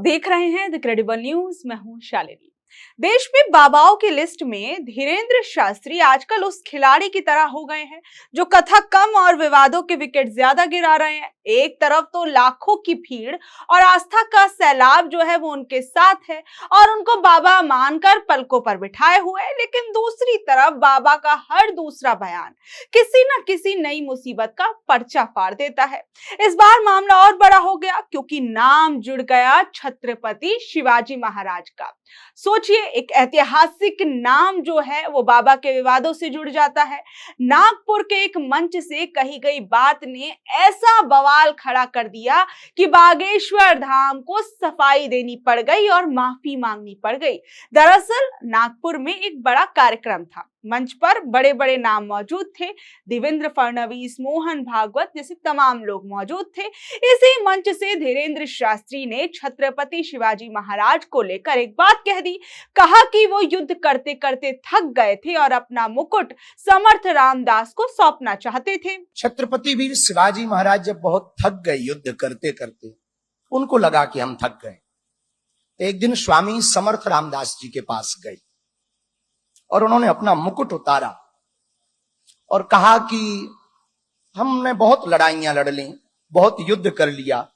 देख रहे हैं द क्रेडिबल न्यूज। मैं हूं शालिनी। देश में बाबाओं की लिस्ट में धीरेंद्र शास्त्री आजकल उस खिलाड़ी की तरह हो गए हैं जो कथा कम और विवादों के विकेट ज्यादा गिरा रहे हैं। एक तरफ तो लाखों की भीड़ और आस्था का सैलाब जो है वो उनके साथ है और उनको बाबा मानकर पलकों पर बिठाए हुए, लेकिन दूसरी तरफ बाबा का हर दूसरा बयान किसी न किसी नई मुसीबत का पर्चा फाड़ देता है। इस बार मामला और बड़ा हो गया क्योंकि नाम जुड़ गया छत्रपति शिवाजी महाराज का। सोचिए, एक ऐतिहासिक नाम जो है वो बाबा के विवादों से जुड़ जाता है। नागपुर के एक मंच से कही गई बात ने ऐसा बवाल खड़ा कर दिया कि बागेश्वर धाम को सफाई देनी पड़ गई और माफी मांगनी पड़ गई। दरअसल नागपुर में एक बड़ा कार्यक्रम था, मंच पर बड़े बड़े नाम मौजूद थे। देवेंद्र फडणवीस, मोहन भागवत जैसे तमाम लोग मौजूद थे। इसी मंच से धीरेंद्र शास्त्री ने छत्रपति शिवाजी महाराज को लेकर एक बात कह दी। कहा कि वो युद्ध करते करते थक गए थे और अपना मुकुट समर्थ रामदास को सौंपना चाहते थे। छत्रपति वीर शिवाजी महाराज जब बहुत थक गए युद्ध करते करते, उनको लगा कि हम थक गए, एक दिन स्वामी समर्थ रामदास जी के पास गए और उन्होंने अपना मुकुट उतारा और कहा कि हमने बहुत लड़ाइयां लड़ ली, बहुत युद्ध कर लिया,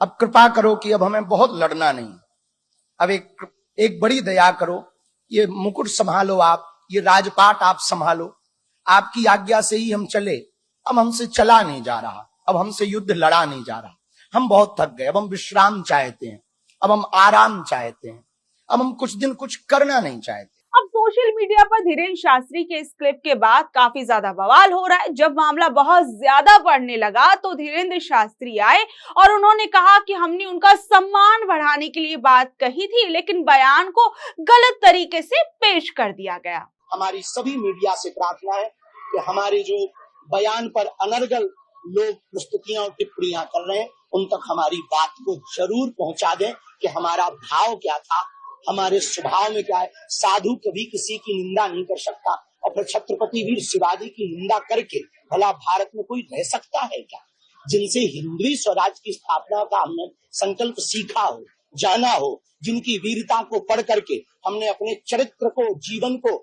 अब कृपा करो कि अब हमें बहुत लड़ना नहीं, अब एक बड़ी दया करो, ये मुकुट संभालो आप, ये राजपाट आप संभालो, आपकी आज्ञा से ही हम चले, अब हमसे चला नहीं जा रहा, अब हमसे युद्ध लड़ा नहीं जा रहा, हम बहुत थक गए, अब हम विश्राम चाहते हैं, अब हम आराम चाहते हैं, अब हम कुछ दिन कुछ करना नहीं चाहते। अब सोशल मीडिया पर धीरेंद्र शास्त्री के इस क्लिप के बाद काफी ज्यादा बवाल हो रहा है। जब मामला बहुत ज्यादा बढ़ने लगा तो धीरेंद्र शास्त्री आए और उन्होंने कहा कि हमने उनका सम्मान बढ़ाने के लिए बात कही थी, लेकिन बयान को गलत तरीके से पेश कर दिया गया। हमारी सभी मीडिया से प्रार्थना है कि हमारे जो बयान पर अनर्गल लोग प्रस्तुतियां और टिप्पणियां कर रहे हैं, उन तक हमारी बात को जरूर पहुंचा दें कि हमारा भाव क्या था, हमारे स्वभाव में क्या है। साधु कभी किसी की निंदा नहीं कर सकता और फिर छत्रपति वीर शिवाजी की निंदा करके भला भारत में कोई रह सकता है क्या? जिनसे हिंदवी स्वराज की स्थापना का हमने संकल्प सीखा हो, जाना हो, जिनकी वीरता को पढ़ करके हमने अपने चरित्र को, जीवन को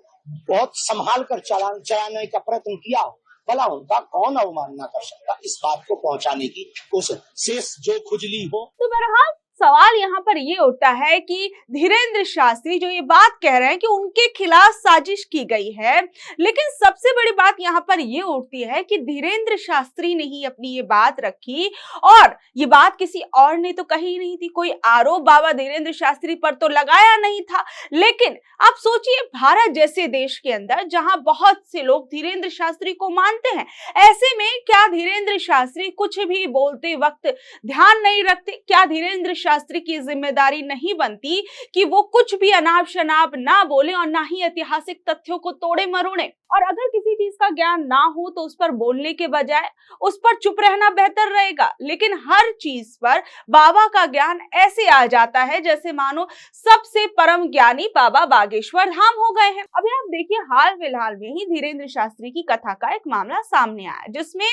बहुत संभाल कर चलाने का प्रयत्न किया हो, भला उनका कौन अवमानना कर सकता? इस बात को पहुंचाने की कोशिश, शेष जो खुजली हो। तो बहरहाल सवाल यहाँ पर ये उठता है कि धीरेंद्र शास्त्री जो ये बात कह रहे हैं कि उनके खिलाफ साजिश की गई है, लेकिन सबसे बड़ी बात यहाँ पर ये उठती है कि धीरेंद्र शास्त्री ने ही अपनी ये बात रखी और ये बात किसी और ने तो कही नहीं थी। कोई आरोप बाबा धीरेंद्र शास्त्री पर तो लगाया नहीं था। लेकिन आप सोचिए, भारत जैसे देश के अंदर जहां बहुत से लोग धीरेंद्र शास्त्री को मानते हैं, ऐसे में क्या धीरेंद्र शास्त्री कुछ भी बोलते वक्त ध्यान नहीं रखते? क्या धीरेंद्र शास्त्री की जिम्मेदारी नहीं बनती कि वो कुछ भी अनाप शनाप ना बोले और ना ही ऐतिहासिक तथ्यों को तोड़े मरोड़े? और अगर किसी चीज का ज्ञान ना हो तो उस पर बोलने के बजाय उस पर चुप रहना बेहतर रहेगा। लेकिन हर चीज पर बाबा का ज्ञान ऐसे आ जाता है जैसे मानो सबसे परम ज्ञानी बाबा बागेश्वर धाम हो गए हैं। अभी आप देखिए, हाल फिलहाल में ही धीरेंद्र शास्त्री की कथा का एक मामला सामने आया, जिसमें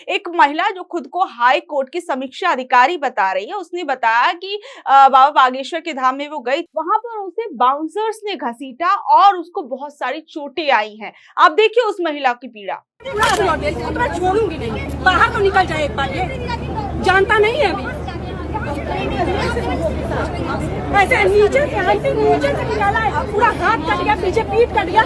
एक महिला जो खुद को हाई कोर्ट की समीक्षा अधिकारी बता रही है, उसने बताया कि बाबा बागेश्वर के धाम में वो गई, वहां पर उसे बाउंसर्स ने घसीटा और उसको बहुत सारी चोटें आई हैं। आप देखिए उस महिला की पीड़ा। छोड़ूंगी नहीं, बाहर तो निकल जाए, एक बार ये जानता नहीं है अभी। ऐसे नीचे से निकाला है, पूरा हाथ कट गया, पीछे पीठ कट गया,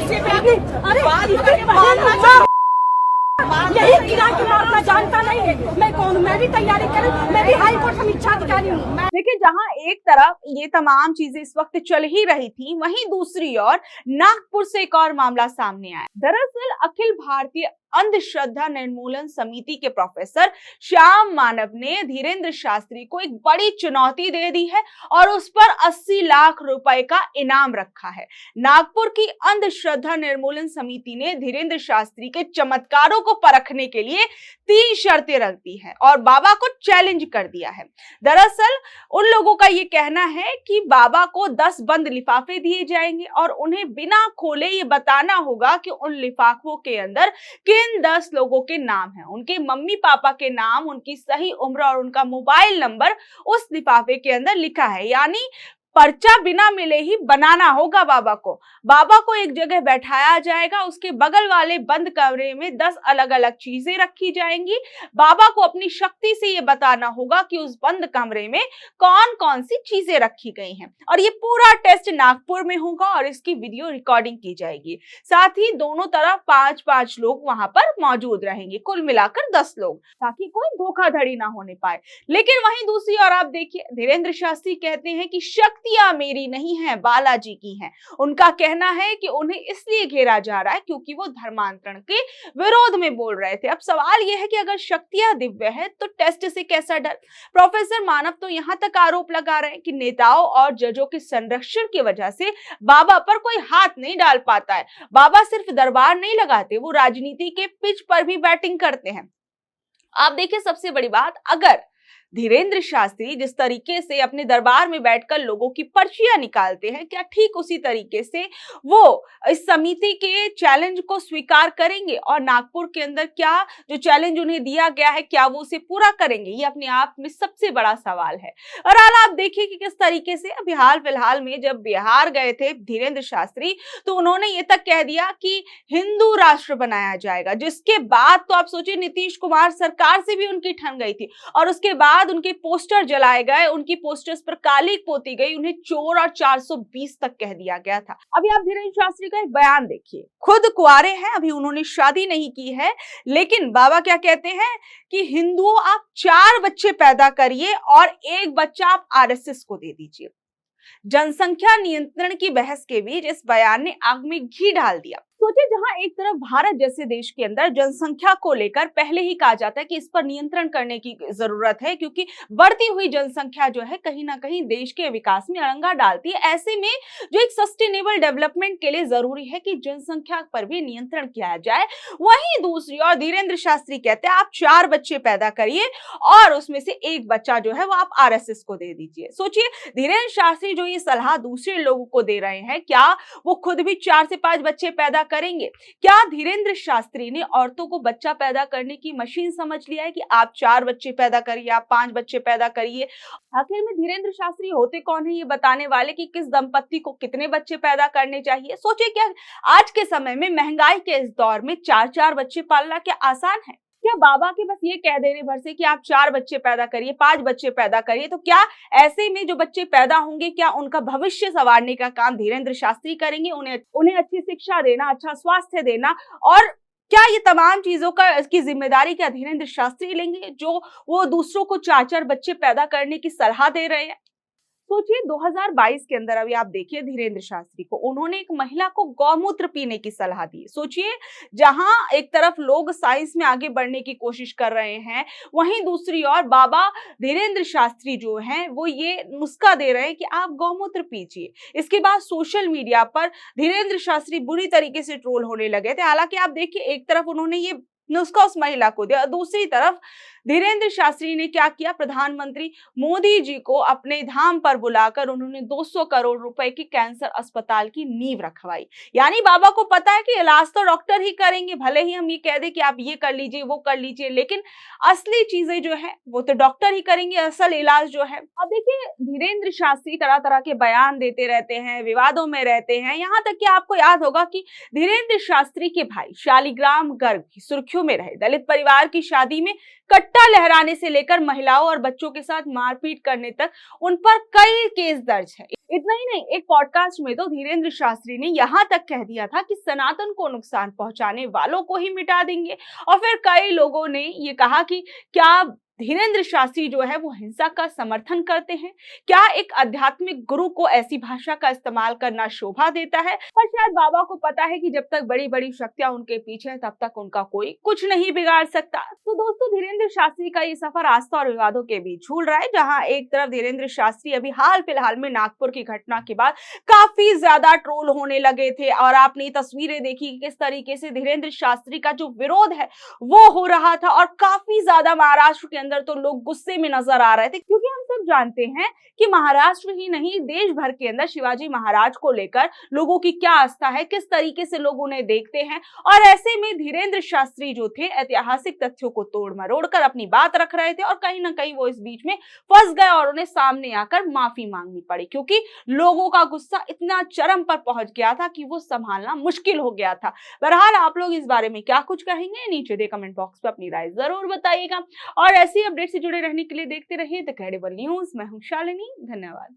यही गिरा के मारना जानता नहीं है। मैं कौन? मैं भी तैयारी करूं, मैं भी हाई कोर्ट समीक्षा अधिकारी हूँ। देखिए, जहां एक तरफ ये तमाम चीजें इस वक्त चल ही रही थी, वहीं दूसरी ओर नागपुर से एक और मामला सामने आया। दरअसल अखिल भारतीय अंधश्रद्धा निर्मूलन समिति के प्रोफेसर श्याम मानव ने धीरेंद्र शास्त्री को एक बड़ी चुनौती दे दी है और उस पर 80 लाख रुपए का इनाम रखा है। नागपुर की अंधश्रद्धा निर्मूलन समिति ने धीरेंद्र शास्त्री के चमत्कारों को परखने के लिए 3 शर्तें रख दी है और बाबा को चैलेंज कर दिया है। दरअसल उन लोगों का ये कहना है कि बाबा को 10 बंद लिफाफे दिए जाएंगे और उन्हें बिना खोले ये बताना होगा कि उन लिफाफों के अंदर किन 10 लोगों के नाम हैं, उनके मम्मी पापा के नाम, उनकी सही उम्र और उनका मोबाइल नंबर उस लिफाफे के अंदर लिखा है। यानी पर्चा बिना मिले ही बनाना होगा बाबा को। बाबा को एक जगह बैठाया जाएगा, उसके बगल वाले बंद कमरे में 10 अलग अलग चीजें रखी जाएंगी। बाबा को अपनी शक्ति से ये बताना होगा कि उस बंद कमरे में कौन कौन सी चीजें रखी गई हैं। और ये पूरा टेस्ट नागपुर में होगा और इसकी वीडियो रिकॉर्डिंग की जाएगी। साथ ही दोनों तरफ 5-5 लोग वहां पर मौजूद रहेंगे, कुल मिलाकर 10 लोग, ताकि कोई धोखाधड़ी ना होने पाए। लेकिन वहीं दूसरी ओर आप देखिए, धीरेंद्र शास्त्री कहते हैं कि शक्तियां मेरी नहीं है, बालाजी की हैं। उनका कहना है कि उन्हें इसलिए घेरा जा रहा है क्योंकि वो धर्मांतरण के विरोध में बोल रहे थे। अब सवाल यह है कि अगर शक्तियां दिव्य है तो टेस्ट से कैसा डर। प्रोफेसर मानव तो यहां तक आरोप लगा रहे हैं कि नेताओं और जजों के संरक्षण की वजह से बाबा पर कोई हाथ नहीं डाल पाता है। बाबा सिर्फ दरबार नहीं लगाते, वो राजनीति के पिच पर भी बैटिंग करते हैं। आप देखिए, सबसे बड़ी बात, अगर धीरेंद्र शास्त्री जिस तरीके से अपने दरबार में बैठकर लोगों की पर्चियां निकालते हैं, क्या ठीक उसी तरीके से वो इस समिति के चैलेंज को स्वीकार करेंगे और नागपुर के अंदर क्या जो चैलेंज उन्हें दिया गया है क्या वो उसे पूरा करेंगे? ये अपने आप में सबसे बड़ा सवाल है। और आप देखिए कि किस तरीके से अभी हाल फिलहाल में जब बिहार गए थे धीरेंद्र शास्त्री, तो उन्होंने ये तक कह दिया कि हिंदू राष्ट्र बनाया जाएगा, जिसके बाद तो आप सोचिए नीतीश कुमार सरकार से भी उनकी ठन गई थी और उसके बाद उनके पोस्टर जलाए गए, उनकी पोस्टर्स पर कालिक पोती गई, उन्हें चोर और 420 तक कह दिया गया था। अभी आप धीरेंद्र शास्त्री का एक बयान देखिए, खुद कुंवारे हैं, अभी उन्होंने शादी नहीं की है, लेकिन बाबा क्या कहते हैं कि हिंदुओं आप 4 बच्चे पैदा करिए और 1 बच्चा आप आरएसएस को दे दीजिए। जनसंख्या नियंत्रण की बहस के बीच इस बयान ने आग में घी डाल दिया। सोचिए, जहां एक तरफ भारत जैसे देश के अंदर जनसंख्या को लेकर पहले ही कहा जाता है कि इस पर नियंत्रण करने की जरूरत है, क्योंकि बढ़ती हुई जनसंख्या जो है कहीं ना कहीं देश के विकास में अड़ंगा डालती है। ऐसे में जो एक सस्टेनेबल डेवलपमेंट के लिए जरूरी है कि जनसंख्या पर भी नियंत्रण किया जाए। वहीं दूसरी ओर धीरेंद्र शास्त्री कहते हैं आप 4 बच्चे पैदा करिए और उसमें से 1 बच्चा जो है वो आप आरएसएस को दे दीजिए। सोचिए, धीरेंद्र शास्त्री जो ये सलाह दूसरे लोगों को दे रहे हैं, क्या वो खुद भी 4 से 5 बच्चे पैदा करेंगे? क्या धीरेंद्र शास्त्री ने औरतों को बच्चा पैदा करने की मशीन समझ लिया है कि आप 4 बच्चे पैदा करिए, आप 5 बच्चे पैदा करिए? आखिर में धीरेंद्र शास्त्री होते कौन है ये बताने वाले कि किस दंपत्ति को कितने बच्चे पैदा करने चाहिए? सोचिए, क्या आज के समय में महंगाई के इस दौर में 4-4 बच्चे पालना क्या आसान है? क्या बाबा के बस ये कह देने भर से कि आप 4 बच्चे पैदा करिए, 5 बच्चे पैदा करिए, तो क्या ऐसे में जो बच्चे पैदा होंगे क्या उनका भविष्य संवारने का काम धीरेंद्र शास्त्री करेंगे? उन्हें अच्छी शिक्षा देना, अच्छा स्वास्थ्य देना, और क्या ये तमाम चीजों का इसकी जिम्मेदारी क्या धीरेंद्र शास्त्री लेंगे जो वो दूसरों को 4-4 बच्चे पैदा करने की सलाह दे रहे हैं? सोचिए, 2022 के अंदर अभी आप देखिए धीरेंद्र शास्त्री को उन्होंने एक महिला को गौमूत्र पीने की सलाह दी। सोचिए, जहां एक तरफ लोग साइंस में आगे बढ़ने की कोशिश कर रहे हैं, वहीं दूसरी ओर बाबा धीरेंद्र शास्त्री जो हैं वो ये नुस्खा दे रहे हैं कि आप गौमूत्र पीजिए। इसके बाद सोशल मीडिया पर धीरेंद्र शास्त्री बुरी तरीके से ट्रोल होने लगे थे। हालांकि आप देखिए, एक तरफ उन्होंने ये नुस्खा उस महिला को दिया, दूसरी तरफ धीरेंद्र शास्त्री ने क्या किया, प्रधानमंत्री मोदी जी को अपने धाम पर बुलाकर उन्होंने 200 करोड़ रुपए की कैंसर अस्पताल की नींव रखवाई। यानी बाबा को पता है कि इलाज तो डॉक्टर ही करेंगे, भले ही हम ये कह दें कि आप ये कर लीजिए वो कर लीजिए, लेकिन असली चीजें जो है वो तो डॉक्टर ही करेंगे, असल इलाज जो है। अब देखिए, धीरेंद्र शास्त्री तरह तरह के बयान देते रहते हैं, विवादों में रहते हैं, यहाँ तक कि आपको याद होगा कि धीरेंद्र शास्त्री के भाई शालिग्राम गर्ग सुर्खियों में रहे। दलित परिवार की शादी में कट्टा लहराने से लेकर महिलाओं और बच्चों के साथ मारपीट करने तक उन पर कई केस दर्ज है। इतना ही नहीं, एक पॉडकास्ट में तो धीरेंद्र शास्त्री ने यहाँ तक कह दिया था कि सनातन को नुकसान पहुंचाने वालों को ही मिटा देंगे। और फिर कई लोगों ने ये कहा कि क्या धीरेंद्र शास्त्री जो है वो हिंसा का समर्थन करते हैं? क्या एक आध्यात्मिक गुरु को ऐसी भाषा का इस्तेमाल करना शोभा देता है? पर शायद बाबा को पता है कि जब तक बड़ी बड़ी शक्तियां उनके पीछे है तब तक उनका कोई कुछ नहीं बिगाड़ सकता। तो दोस्तों, धीरेंद्र शास्त्री का ये सफर आस्था और विवादों के बीच झूल रहा है, जहां एक तरफ धीरेंद्र शास्त्री अभी हाल फिलहाल में नागपुर की घटना के बाद काफी ज्यादा ट्रोल होने लगे थे, और आपने तस्वीरें देखी कि किस तरीके से धीरेंद्र शास्त्री का जो विरोध है वो हो रहा था, और काफी ज्यादा महाराष्ट्र के अंदर तो लोग गुस्से में नजर आ रहे थे, क्योंकि हम सब जानते हैं कि महाराष्ट्र ही नहीं देश भर के अंदर शिवाजी महाराज को लेकर लोगों की क्या आस्था है, किस तरीके से लोग उन्हें देखते हैं। और ऐसे में धीरेंद्र शास्त्री जो थे ऐतिहासिक तथ्यों को तोड़ मरोड़ कर अपनी बात रख रहे थे और कहीं ना कहीं वो इस बीच में फंस गए और उन्हें सामने आकर माफी मांगनी पड़ी, क्योंकि लोगों का गुस्सा इतना चरम पर पहुंच गया था कि वो संभालना मुश्किल हो गया था। बहरहाल आप लोग इस बारे में क्या कुछ कहेंगे, नीचे दे कमेंट बॉक्स में अपनी राय जरूर बताइएगा। और ऐसी अपडेट से जुड़े रहने के लिए देखते रहिए द क्रेडिबल न्यूज। मैं हूं शालिनी, धन्यवाद।